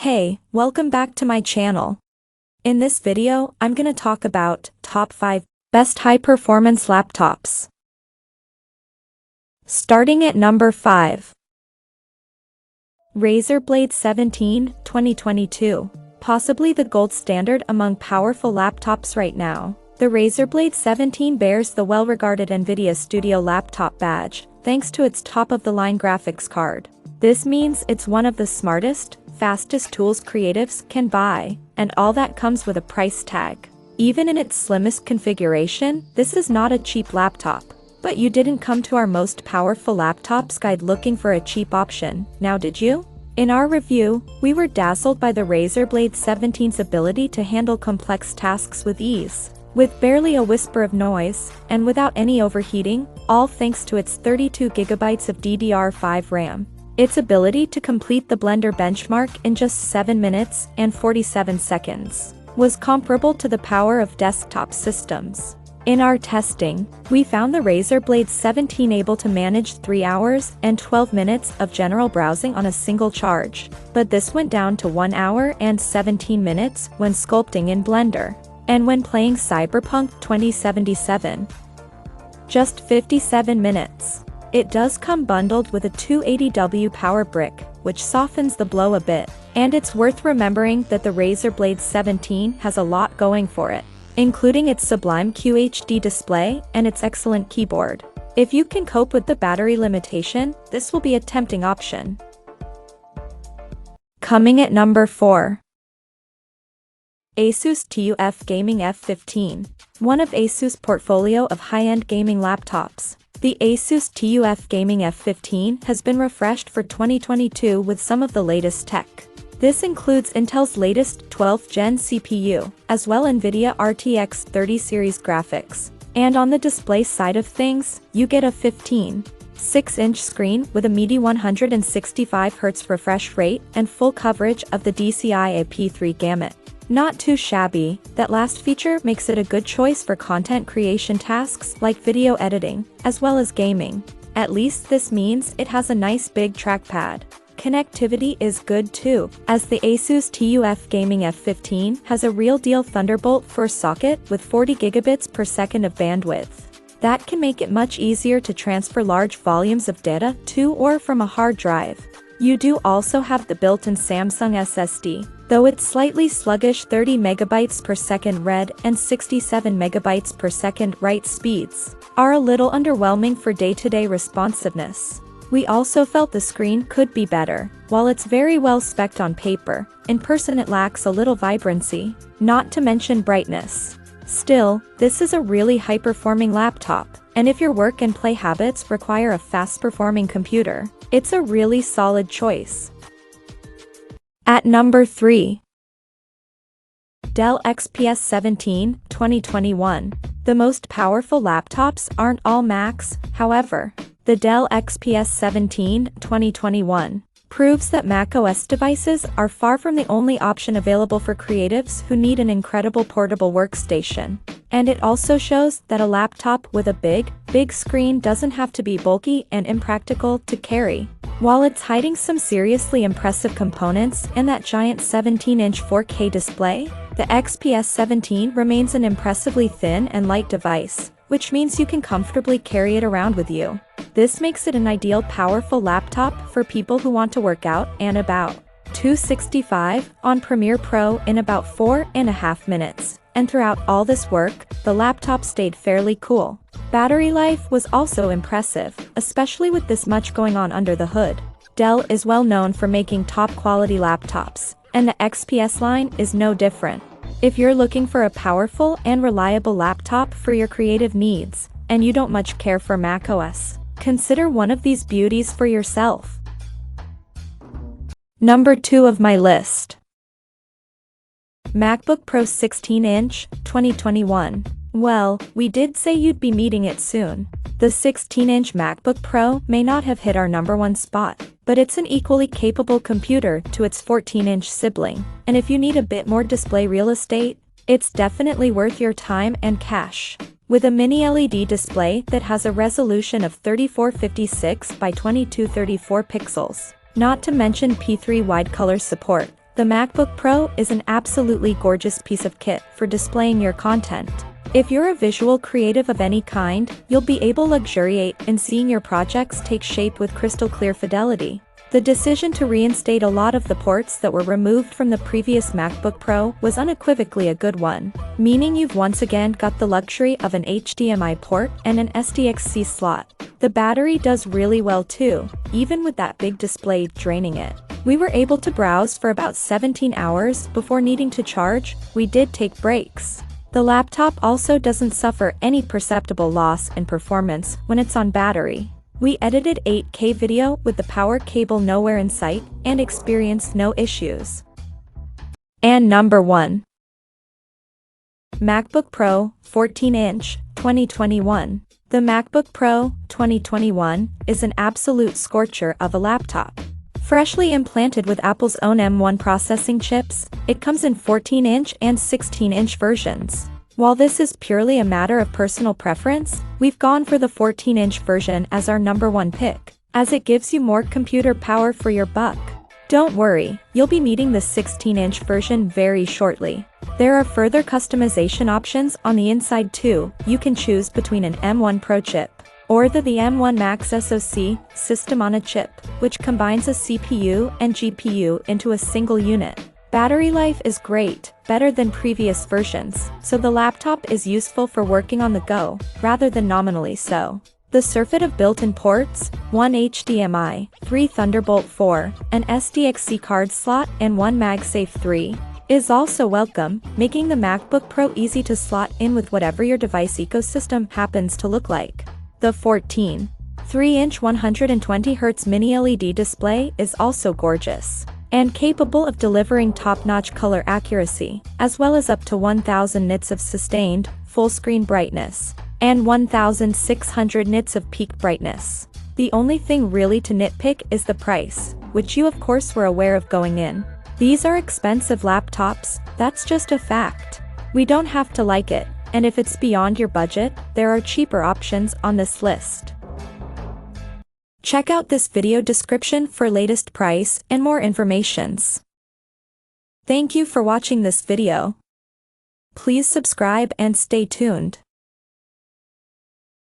Hey, welcome back to my channel. In this video, I'm gonna talk about top 5 best high-performance laptops. Starting at number 5. Razer Blade 17, 2022. Possibly the gold standard among powerful laptops right now. The Razer Blade 17 bears the well-regarded NVIDIA Studio Laptop badge, thanks to its top-of-the-line graphics card. This means it's one of the smartest, fastest tools creatives can buy, and all that comes with a price tag. Even in its slimmest configuration, this is not a cheap laptop. But you didn't come to our most powerful laptops guide looking for a cheap option, now did you? In our review, we were dazzled by the Razer Blade 17's ability to handle complex tasks with ease, with barely a whisper of noise, and without any overheating, all thanks to its 32GB of DDR5 RAM. Its ability to complete the Blender benchmark in just 7 minutes and 47 seconds was comparable to the power of desktop systems. In our testing, we found the Razer Blade 17 able to manage 3 hours and 12 minutes of general browsing on a single charge, but this went down to 1 hour and 17 minutes when sculpting in Blender, and when playing Cyberpunk 2077. Just 57 minutes. It does come bundled with a 280W power brick, which softens the blow a bit, and it's worth remembering that the Razer Blade 17 has a lot going for it, including its sublime QHD display and its excellent keyboard. If you can cope with the battery limitation, this will be a tempting option. Coming at number 4. Asus TUF Gaming F15. One of Asus' portfolio of high-end gaming laptops. The Asus TUF Gaming F15 has been refreshed for 2022 with some of the latest tech. This includes Intel's latest 12th Gen CPU, as well NVIDIA RTX 30 series graphics. And on the display side of things, you get a 15.6-inch screen with a meaty 165Hz refresh rate and full coverage of the DCI AP3 gamut. Not too shabby, that last feature makes it a good choice for content creation tasks like video editing, as well as gaming. At least this means it has a nice big trackpad. Connectivity is good too, as the Asus TUF Gaming F15 has a real-deal Thunderbolt 4 socket with 40 gigabits per second of bandwidth. That can make it much easier to transfer large volumes of data to or from a hard drive. You do also have the built-in Samsung SSD, though its slightly sluggish 30 megabytes per second read and 67 megabytes per second write speeds are a little underwhelming for day-to-day responsiveness. We also felt the screen could be better. While it's very well spec'd on paper, in person it lacks a little vibrancy, not to mention brightness. Still, this is a really high-performing laptop, and if your work and play habits require a fast-performing computer, it's a really solid choice. At number 3. Dell XPS 17, 2021. The most powerful laptops aren't all Macs, however. The Dell XPS 17, 2021 proves that macOS devices are far from the only option available for creatives who need an incredible portable workstation. And it also shows that a laptop with a big screen doesn't have to be bulky and impractical to carry. While it's hiding some seriously impressive components in that giant 17-inch 4K display, the XPS 17 remains an impressively thin and light device, which means you can comfortably carry it around with you. This makes it an ideal powerful laptop for people who want to work out and about. 265 on Premiere Pro in about 4.5 minutes, and throughout all this work, the laptop stayed fairly cool. Battery life was also impressive, especially with this much going on under the hood. Dell is well known for making top-quality laptops, and the XPS line is no different. If you're looking for a powerful and reliable laptop for your creative needs, and you don't much care for macOS, consider one of these beauties for yourself. Number 2 of my list. MacBook Pro 16-inch, 2021. Well, we did say you'd be meeting it soon. The 16-inch MacBook Pro may not have hit our number 1 spot, but it's an equally capable computer to its 14-inch sibling, and if you need a bit more display real estate, it's definitely worth your time and cash. With a mini LED display that has a resolution of 3456 by 2234 pixels, not to mention P3 wide color support, The MacBook Pro is an absolutely gorgeous piece of kit for displaying your content. If you're a visual creative of any kind, you'll be able to luxuriate in seeing your projects take shape with crystal clear fidelity. The decision to reinstate a lot of the ports that were removed from the previous MacBook Pro was unequivocally a good one, meaning you've once again got the luxury of an HDMI port and an SDXC slot. The battery does really well too, even with that big display draining it. We were able to browse for about 17 hours before needing to charge. We did take breaks. The laptop also doesn't suffer any perceptible loss in performance when it's on battery. We edited 8K video with the power cable nowhere in sight and experienced no issues. And number 1. MacBook Pro 14-inch 2021. The MacBook Pro 2021 is an absolute scorcher of a laptop. Freshly implanted with Apple's own M1 processing chips, it comes in 14-inch and 16-inch versions. While this is purely a matter of personal preference, we've gone for the 14-inch version as our number 1 pick, as it gives you more computer power for your buck. Don't worry, you'll be meeting the 16-inch version very shortly. There are further customization options on the inside too. You can choose between an M1 Pro chip or the M1 Max SoC system on a chip, which combines a CPU and GPU into a single unit. Battery life is great, better than previous versions, so the laptop is useful for working on the go, rather than nominally so. The surfeit of built-in ports, 1 HDMI, 3 Thunderbolt 4, an SDXC card slot and 1 MagSafe 3, is also welcome, making the MacBook Pro easy to slot in with whatever your device ecosystem happens to look like. The 14.3-inch 120Hz mini LED display is also gorgeous and capable of delivering top-notch color accuracy, as well as up to 1000 nits of sustained, full-screen brightness, and 1600 nits of peak brightness. The only thing really to nitpick is the price, which you of course were aware of going in. These are expensive laptops, that's just a fact. We don't have to like it, and if it's beyond your budget, there are cheaper options on this list. Check out this video description for latest price and more informations. Thank you for watching this video. Please subscribe and stay tuned.